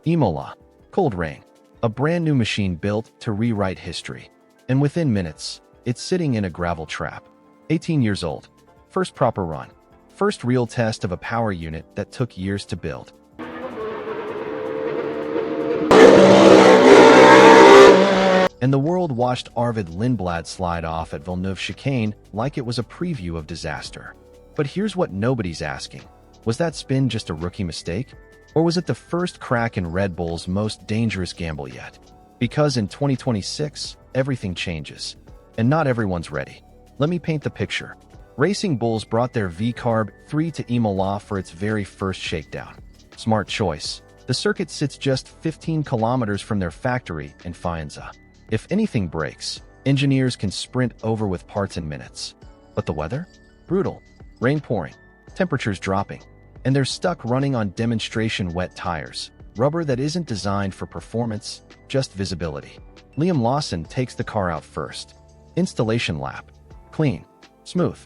Imola. Cold Rain. A brand new machine built to rewrite history. And within minutes, it's sitting in a gravel trap. 18 years old. First proper run. First real test of a power unit that took years to build. And the world watched Lindblad slide off at Villeneuve chicane like it was a preview of disaster. But here's what nobody's asking. Was that spin just a rookie mistake? Or was it the first crack in Red Bull's most dangerous gamble yet? Because in 2026, everything changes. And not everyone's ready. Let me paint the picture. Racing Bulls brought their V-Carb 3 to Imola for its very first shakedown. Smart choice. The circuit sits just 15 kilometers from their factory in Faenza. If anything breaks, engineers can sprint over with parts in minutes. But the weather? Brutal. Rain pouring. Temperatures dropping. And they're stuck running on demonstration wet tires. Rubber that isn't designed for performance, just visibility. Lawson takes the car out first. Installation lap. Clean. Smooth.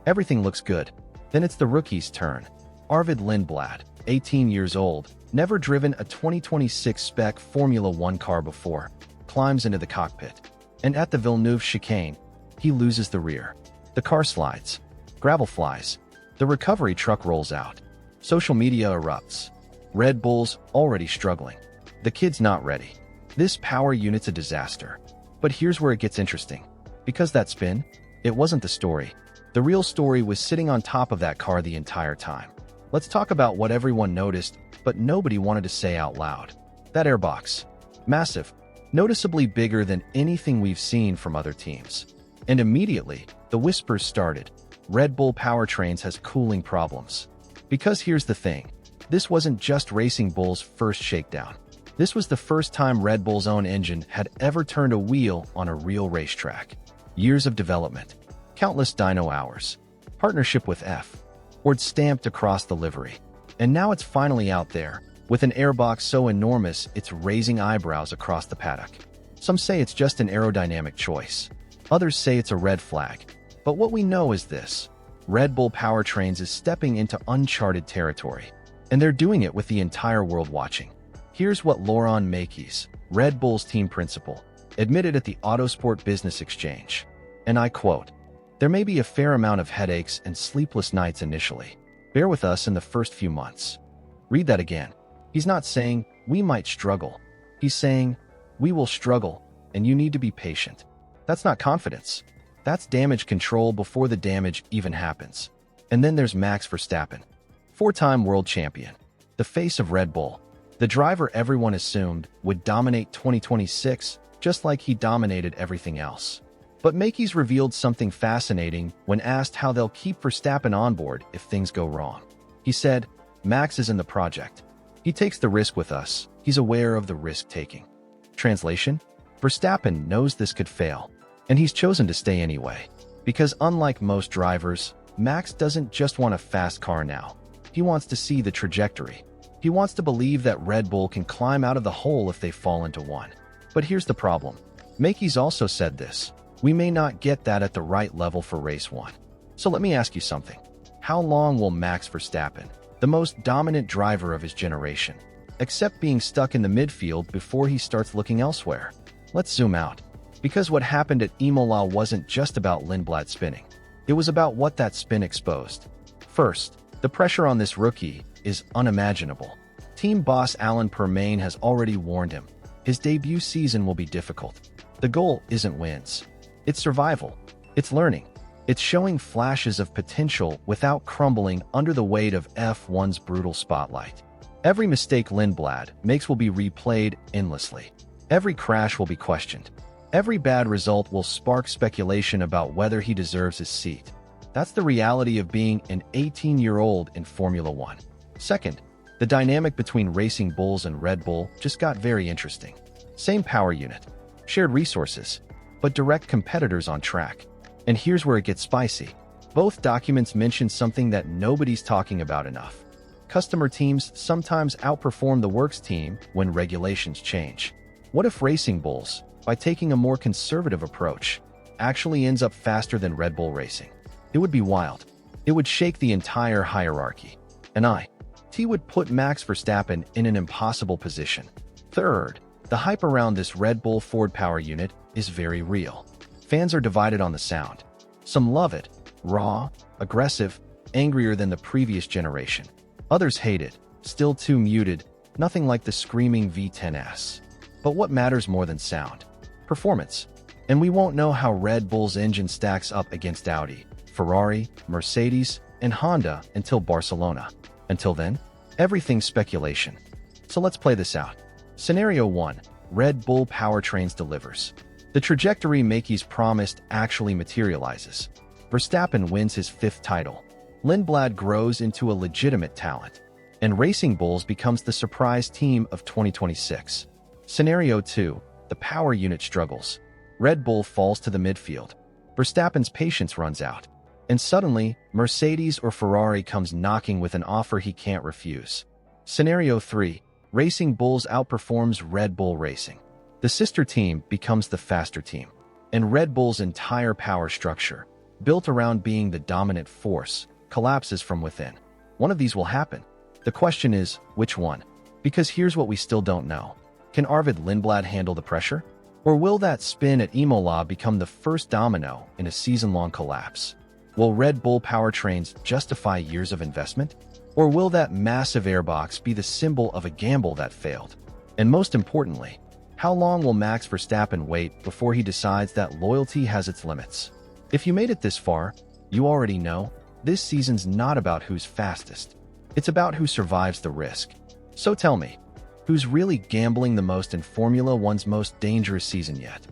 Everything looks good. Then it's the rookie's turn. Lindblad, 18 years old, never driven a 2026 spec Formula 1 car before, climbs into the cockpit. And at the Villeneuve chicane, he loses the rear. The car slides. Gravel flies. The recovery truck rolls out. Social media erupts. Red Bull's already struggling. The kid's not ready. This power unit's a disaster. But here's where it gets interesting. Because that spin, it wasn't the story. The real story was sitting on top of that car the entire time. Let's talk about what everyone noticed, but nobody wanted to say out loud. That airbox. Massive. Noticeably bigger than anything we've seen from other teams. And immediately, the whispers started. Red Bull powertrains has cooling problems. Because here's the thing. This wasn't just Racing Bull's first shakedown. This was the first time Red Bull's own engine had ever turned a wheel on a real racetrack. Years of development. Countless dyno hours. Partnership with Ford stamped across the livery. And now it's finally out there, with an airbox so enormous it's raising eyebrows across the paddock. Some say it's just an aerodynamic choice. Others say it's a red flag. But what we know is this. Red Bull Powertrains is stepping into uncharted territory. And they're doing it with the entire world watching. Here's what Lawson, Red Bull's team principal, admitted at the Autosport Business Exchange. And I quote, "There may be a fair amount of headaches and sleepless nights initially. Bear with us in the first few months." Read that again. He's not saying, we might struggle. He's saying, we will struggle, and you need to be patient. That's not confidence. That's damage control before the damage even happens. And then there's Max Verstappen, four-time world champion, the face of Red Bull, the driver everyone assumed would dominate 2026, just like he dominated everything else. But Mackey's revealed something fascinating when asked how they'll keep Verstappen on board if things go wrong. He said, "Max is in the project. He takes the risk with us. He's aware of the risk-taking." Translation? Verstappen knows this could fail, and he's chosen to stay anyway. Because unlike most drivers, Max doesn't just want a fast car now. He wants to see the trajectory. He wants to believe that Red Bull can climb out of the hole if they fall into one. But here's the problem. Mackey's also said this. We may not get that at the right level for race 1. So let me ask you something. How long will Max Verstappen, the most dominant driver of his generation, accept being stuck in the midfield before he starts looking elsewhere? Let's zoom out. Because what happened at Imola wasn't just about Lindblad spinning. It was about what that spin exposed. First, the pressure on this rookie is unimaginable. Team boss Alan Permane has already warned him. His debut season will be difficult. The goal isn't wins. It's survival. It's learning. It's showing flashes of potential without crumbling under the weight of F1's brutal spotlight. Every mistake Lindblad makes will be replayed endlessly. Every crash will be questioned. Every bad result will spark speculation about whether he deserves his seat. That's the reality of being an 18-year-old in Formula 1. Second, the dynamic between Racing Bulls and Red Bull just got very interesting. Same power unit, shared resources, but direct competitors on track. And here's where it gets spicy. Both documents mention something that nobody's talking about enough. Customer teams sometimes outperform the works team when regulations change. What if Racing Bulls, by taking a more conservative approach, actually ends up faster than Red Bull Racing? It would be wild. It would shake the entire hierarchy. And T would put Max Verstappen in an impossible position. Third, the hype around this Red Bull Ford power unit is very real. Fans are divided on the sound. Some love it, raw, aggressive, angrier than the previous generation. Others hate it, still too muted, nothing like the screaming V10s. But what matters more than sound? Performance. And we won't know how Red Bull's engine stacks up against Audi, Ferrari, Mercedes, and Honda until Barcelona. Until then, everything's speculation. So let's play this out. Scenario 1. Red Bull Powertrains delivers. The trajectory Mackey's promised actually materializes. Verstappen wins his 5th title. Lindblad grows into a legitimate talent. And Racing Bulls becomes the surprise team of 2026. Scenario 2. The power unit struggles. Red Bull falls to the midfield. Verstappen's patience runs out. And suddenly, Mercedes or Ferrari comes knocking with an offer he can't refuse. Scenario 3. Racing Bulls outperforms Red Bull Racing. The sister team becomes the faster team. And Red Bull's entire power structure, built around being the dominant force, collapses from within. One of these will happen. The question is, which one? Because here's what we still don't know. Can Arvid Lindblad handle the pressure? Or will that spin at Imola become the first domino in a season-long collapse? Will Red Bull powertrains justify years of investment? Or will that massive airbox be the symbol of a gamble that failed? And most importantly, how long will Max Verstappen wait before he decides that loyalty has its limits? If you made it this far, you already know, this season's not about who's fastest. It's about who survives the risk. So tell me, who's really gambling the most in Formula One's most dangerous season yet?